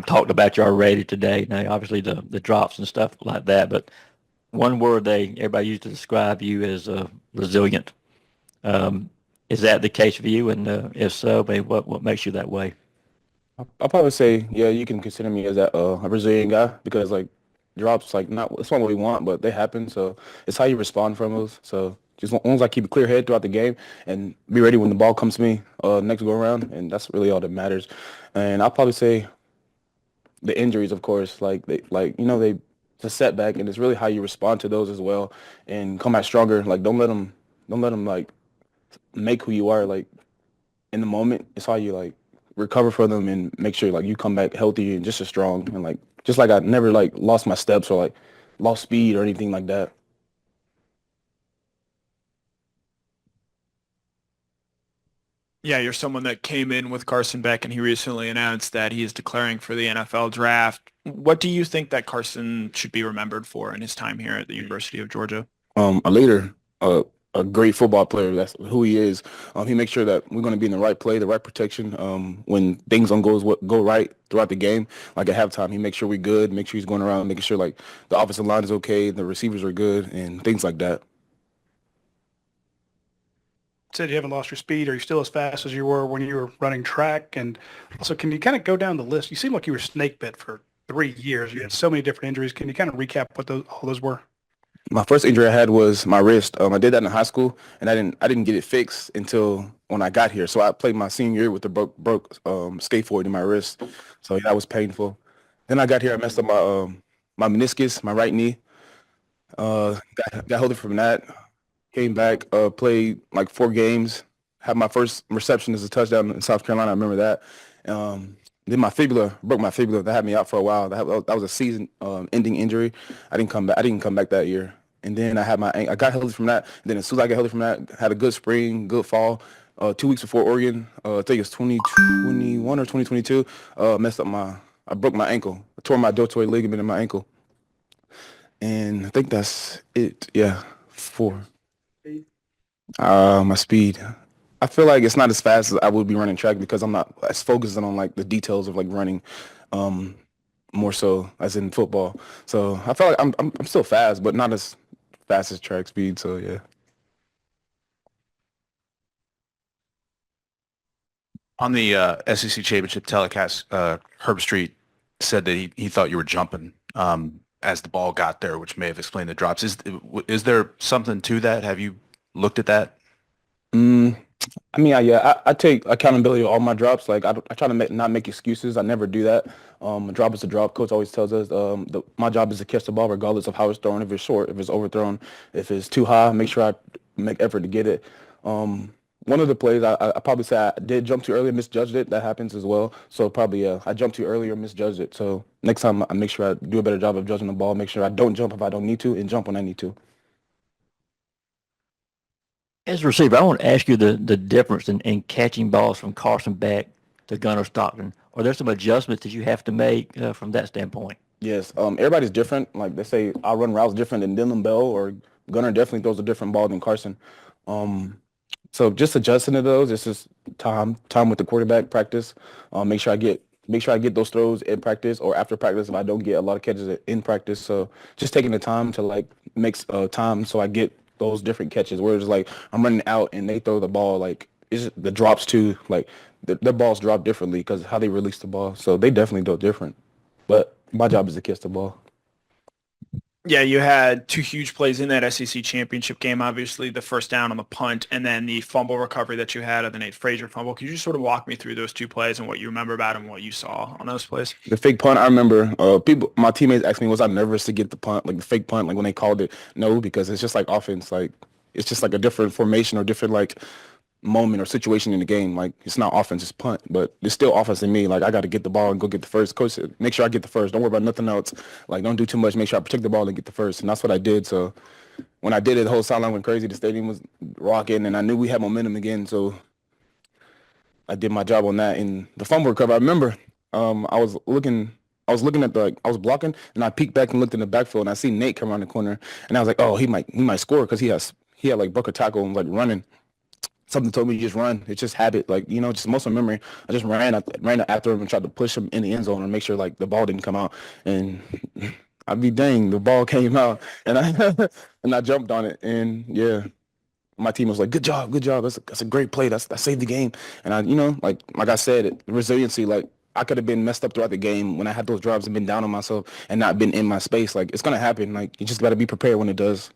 talked about you already today. Now, obviously the drops and stuff like that, but one word everybody used to describe you as resilient. Um, is that the case for you? And if so, I mean, what makes you that way? I'll probably say, yeah, you can consider me as a Brazilian guy because like drops like not it's not what we want, but they happen. So it's how you respond from those. So just as long as I keep a clear head throughout the game and be ready when the ball comes to me next go around, and that's really all that matters. And I'll probably say the injuries, of course, they it's a setback, and it's really how you respond to those as well and come out stronger. Like don't let them like make who you are. Like in the moment, it's how you like recover from them and make sure like you come back healthy and just as strong and like just like I never like lost my steps or like lost speed or anything like that. Yeah, you're someone that came in with Carson Beck, and he recently announced that he is declaring for the NFL draft. What do you think that Carson should be remembered for in his time here at the University of Georgia? A leader, a great football player. That's who he is. He makes sure that we're going to be in the right play, the right protection. When things don't go right throughout the game, like at halftime, he makes sure we're good. Make sure he's going around, making sure like the offensive line is okay, the receivers are good, and things like that. Said you haven't lost your speed. Are you still as fast as you were when you were running track? And also, can you kind of go down the list? You seem like you were snake bit for 3 years. You had so many different injuries. Can you kind of recap what all those were? My first injury I had was my wrist. I did that in high school, and I didn't get it fixed until when I got here. So I played my senior year with the broke scaphoid in my wrist. So yeah, that was painful. Then I got here, I messed up my meniscus, my right knee. Got healthy from that. Came back, played like 4 games. Had my first reception as a touchdown in South Carolina. I remember that. Then my fibula broke my fibula. That had me out for a while. That was a season ending injury. I didn't come back. I didn't come back that year. And then I got healthy from that. And then as soon as I got healthy from that, had a good spring, good fall. 2 weeks before Oregon, I think it's 2021 or 2022. I broke my ankle. I tore my deltoid ligament in my ankle. And I think that's it. Yeah, 4. My speed. I feel like it's not as fast as I would be running track because I'm not as focused on like the details of like running, um, more so as in football. So I feel like I'm still fast, but not as fast as track speed. So yeah. On the SEC championship telecast, Herb Street said that he thought you were jumping as the ball got there, which may have explained the drops. Is there something to that? Have you looked at that? Mm, I mean, I take accountability of all my drops. Like I try to not make excuses. I never do that. A drop is a drop. Coach always tells us my job is to catch the ball regardless of how it's thrown. If it's short, if it's overthrown, if it's too high, make sure I make effort to get it. One of the plays I probably say I did jump too early and misjudged it. That happens as well. So probably I jumped too early or misjudged it. So next time I make sure I do a better job of judging the ball. Make sure I don't jump if I don't need to and jump when I need to. As a receiver, I want to ask you the difference in catching balls from Carson Beck to Gunner Stockton. Are there some adjustments that you have to make from that standpoint? Yes, everybody's different. Like they say, I run routes different than Dylan Bell or Gunner definitely throws a different ball than Carson. Um, so just adjusting to those, it's just time with the quarterback practice. Make sure I get those throws in practice or after practice if I don't get a lot of catches in practice. So just taking the time to like make time so I get those different catches. Where it's like I'm running out and they throw the ball like it's the drops too. Like their balls drop differently because how they release the ball. So they definitely do it different. But my job is to catch the ball. Yeah, you had two huge plays in that SEC championship game. Obviously, the first down on the punt, and then the fumble recovery that you had of the Nate Frazier fumble. Could you just sort of walk me through those two plays and what you remember about them, what you saw on those plays? The fake punt, I remember my teammates asked me, was I nervous to get the punt, like the fake punt, like when they called it? No, because it's just like offense, like it's just like a different formation or different like moment or situation in the game. Like it's not offense, it's punt, but it's still offense in me. Like I got to get the ball and go get the first. Coach said, make sure I get the first. Don't worry about nothing else. Like don't do too much. Make sure I protect the ball and get the first. And that's what I did. So when I did it, the whole sideline went crazy. The stadium was rocking, and I knew we had momentum again. So I did my job on that. And the fumble recovery, I remember I was looking. at I was blocking, and I peeked back and looked in the backfield, and I see Nate come around the corner, and I was like, oh, he might score because he had like broke a tackle and like running. something told me to just run. It's just habit, like, just muscle memory. I just ran after him and tried to push him in the end zone and make sure like the ball didn't come out. And I'd be dang, the ball came out, and I and I jumped on it, and yeah, my team was like, good job, good job. That's a great play. That saved the game. And I, like I said, resiliency, like I could have been messed up throughout the game when I had those drives and been down on myself and not been in my space. Like it's gonna happen. Like you just got to be prepared when it does.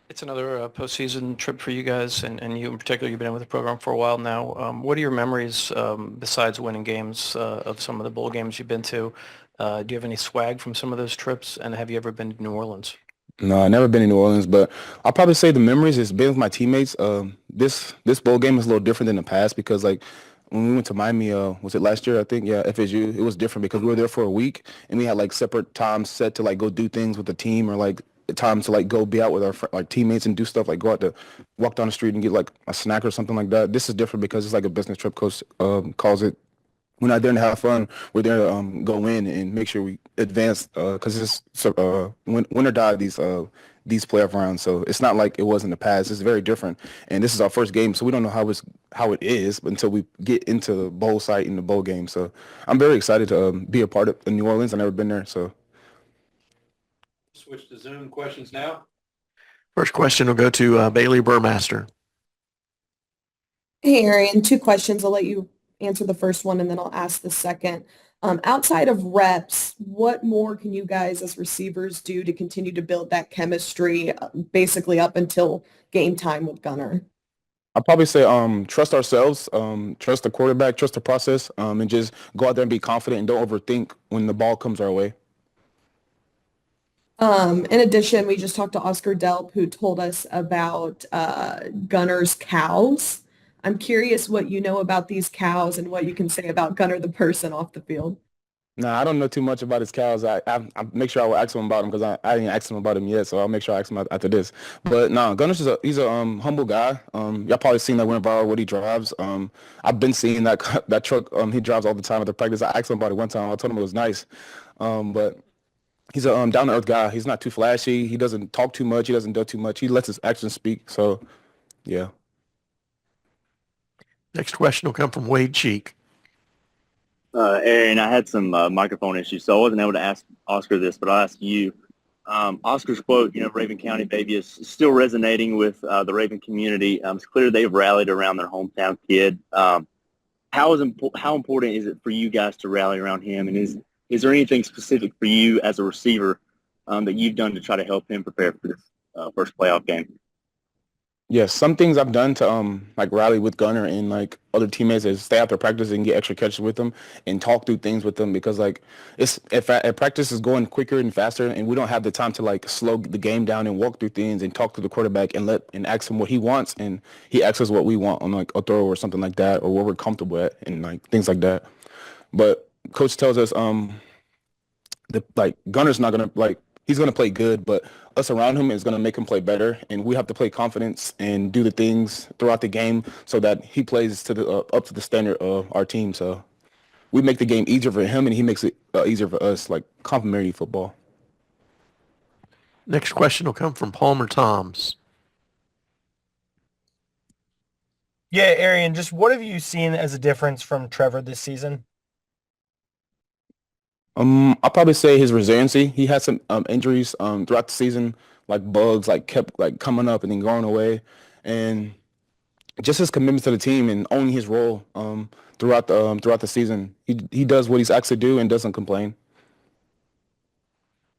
It's another postseason trip for you guys, and you in particular. You've been with the program for a while now. What are your memories besides winning games of some of the bowl games you've been to? Do you have any swag from some of those trips? And have you ever been to New Orleans? No, I never been in New Orleans, but I'll probably say the memories is being with my teammates. This bowl game is a little different than the past because like when we went to Miami, was it last year? I think, yeah, FSU. It was different because we were there for a week and we had like separate times set to like go do things with the team or like times to like go be out with our teammates and do stuff like go out to walk down the street and get like a snack or something like that. This is different because it's like a business trip. Coach calls it. We're not there to have fun. We're there to go in and make sure we advance because it's win or die these playoff rounds. So it's not like it was in the past. It's very different. And this is our first game, so we don't know how it is until we get into the bowl site in the bowl game. So I'm very excited to be a part of New Orleans. I've never been there. So Switch to Zoom questions now. First question will go to Bailey Burmaster. Hey, Arian, two questions. I'll let you answer the first one and then I'll ask the second. Outside of reps, what more can you guys as receivers do to continue to build that chemistry basically up until game time with Gunner? I'll probably say trust ourselves, trust the quarterback, trust the process, and just go out there and be confident and don't overthink when the ball comes our way. In addition, we just talked to Oscar Delp, who told us about Gunner's cows. I'm curious what you know about these cows and what you can say about Gunner the person off the field. Nah, I don't know too much about his cows. I make sure I will ask him about him because I didn't ask him about him yet, so I'll make sure I ask him after this. But no, Gunner's he's a humble guy. Y'all probably seen that went viral what he drives. I've been seeing that truck he drives all the time at the practice. I asked him about it one time. I told him it was nice, but he's a down to earth guy. He's not too flashy. He doesn't talk too much. He doesn't do too much. He lets his actions speak. So, yeah. Next question will come from Wade Cheek. Arian, I had some microphone issues, so I wasn't able to ask Oscar this, but I'll ask you. Oscar's quote, Raven County baby is still resonating with the Raven community. It's clear they've rallied around their hometown kid. How important is it for you guys to rally around him, and is there anything specific for you as a receiver that you've done to try to help him prepare for this first playoff game? Yes, some things I've done to like rally with Gunner and like other teammates is stay after practice and get extra catches with them and talk through things with them because like if practice is going quicker and faster and we don't have the time to like slow the game down and walk through things and talk to the quarterback and ask him what he wants and he asks us what we want on like a throw or something like that or where we're comfortable at and like things like that. But coach tells us Gunner's not gonna he's gonna play good, but us around him is gonna make him play better, and we have to play confidence and do the things throughout the game so that he plays to the up to the standard of our team. So we make the game easier for him, and he makes it easier for us, like complementary football. Next question will come from Palmer Toms. Yeah, Arian, just what have you seen as a difference from Trevor this season? I'll probably say his resiliency. He had some injuries throughout the season, like bugs, like kept like coming up and then going away, and just his commitment to the team and owning his role throughout the season. He does what he's asked to do and doesn't complain.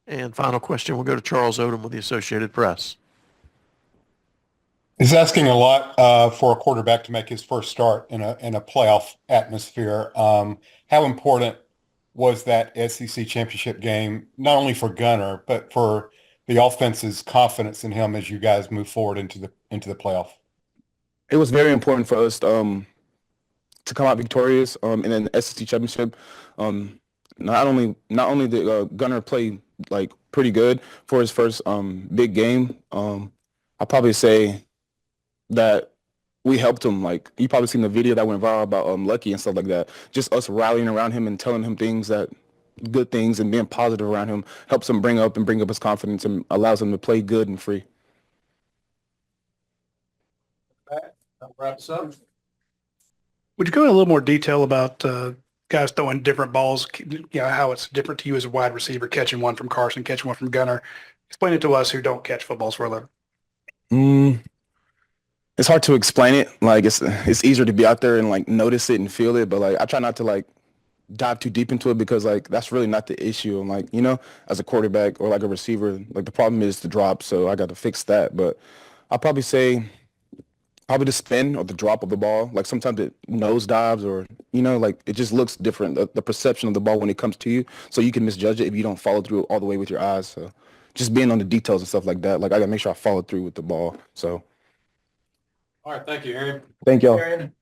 And final question will go to Charles Odom with the Associated Press. He's asking a lot for a quarterback to make his first start in a playoff atmosphere. How important was that SEC championship game, not only for Gunner, but for the offense's confidence in him as you guys move forward into the playoff? It was very important for us to come out victorious in an SEC championship. Not only did Gunner play like pretty good for his first big game, I'll probably say that we helped him. Like you probably seen the video that went viral about Lucky and stuff like that. Just us rallying around him and telling him good things and being positive around him helps him bring up his confidence and allows him to play good and free. That wraps up. Would you go in a little more detail about guys throwing different balls, how it's different to you as a wide receiver, catching one from Carson, catching one from Gunner? Explain it to us who don't catch footballs for a living. It's hard to explain it. Like it's easier to be out there and like notice it and feel it, but like I try not to like dive too deep into it because like that's really not the issue. And like, as a quarterback or like a receiver, like the problem is the drop, so I got to fix that. But I'll probably say the spin or the drop of the ball. Like sometimes it nose dives or, like it just looks different. The perception of the ball when it comes to you. So you can misjudge it if you don't follow through all the way with your eyes. So just being on the details and stuff like that. Like I got to make sure I follow through with the ball. So. All right. Thank you, Arian. Thank y'all. Arian.